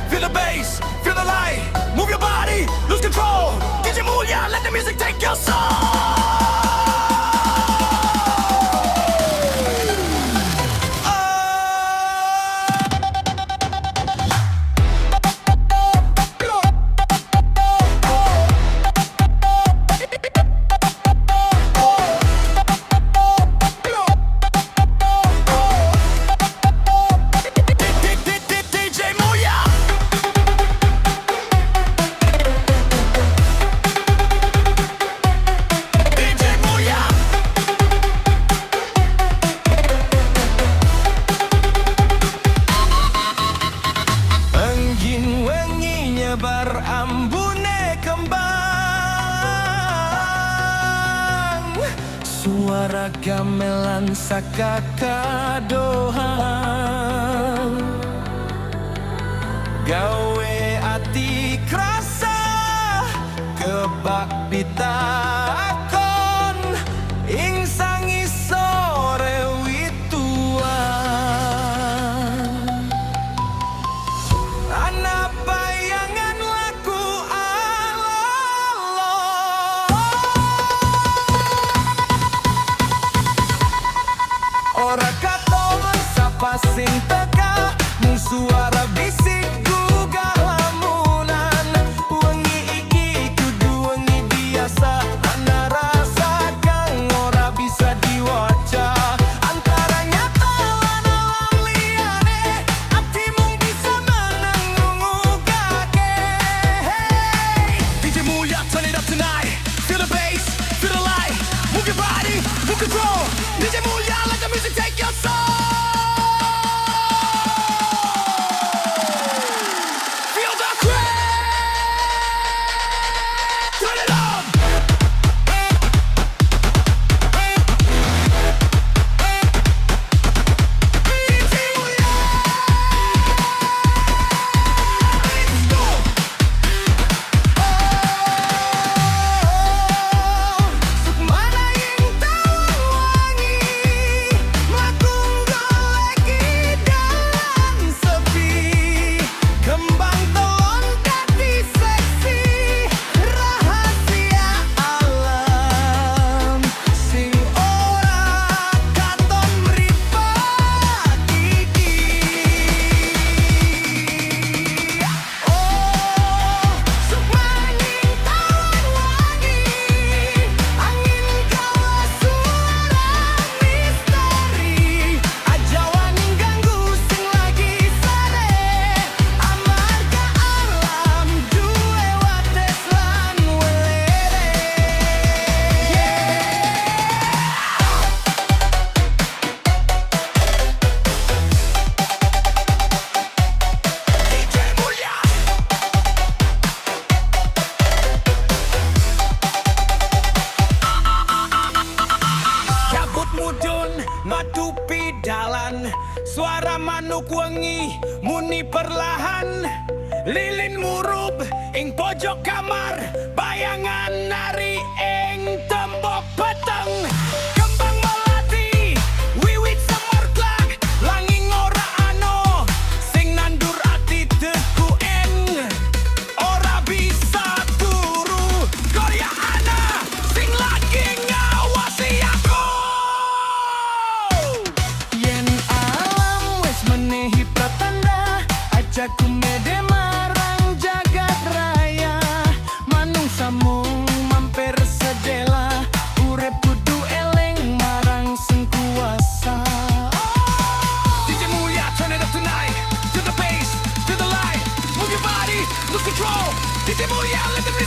feel the bass, feel the light. Move your body, lose control. DJ Mulya, let the music take your soul. Berambune kembang, suara gamelan saka kadohan, gawe ati krasa kebak pitakon ing sangi sore wituan. Ana bayangan laku alolo, ora katon sapa sing teka, mung suara bisik gugah lamunan. Wengi iki kudu wengi biasa, ana rasa kang ora bisa diwaca. Antara nyata lan alam liyane, ati mung bisa menengungugake. Hey, DJ Mulya, turn it up tonight. Feel the bass, feel the light. Move your body, move control. DJ Mulya, let the music take your soul. Feel the crowd. Turn it on. DJ Mulya. Let's go. Sukmana ing tawang wangi, mlakung goleki dalan sepi. Kembang telon dadi seksi, rahasia alam sing ora katon mripat iki. Sukmaning tawang wangi, angin gawa suara misteri. Aja wani ganggu sing lagi sare, amarga alam duwe wates lan welere. DJ Mulya. Kabut mudun matupi dalan, suara manuk wengi muni perlahan. Lilin murub ing pojok kamar, bayangan nari ing tembok peteng. Kembang melati wiwit semerklak, langing ora ano sing nandur ati teku en. Ora bisa turu Korea ana sing lagi ngawasi aku. Yen alam wis menehi pratanda, aja kumede marang jagat raya. Manungsa mung mampir sedela, urip kudu eling marang sing kuasa. DJ Mulya, turn it up tonight. To the bass, to the light. Move your body, lose control. DJ Mulya, let the music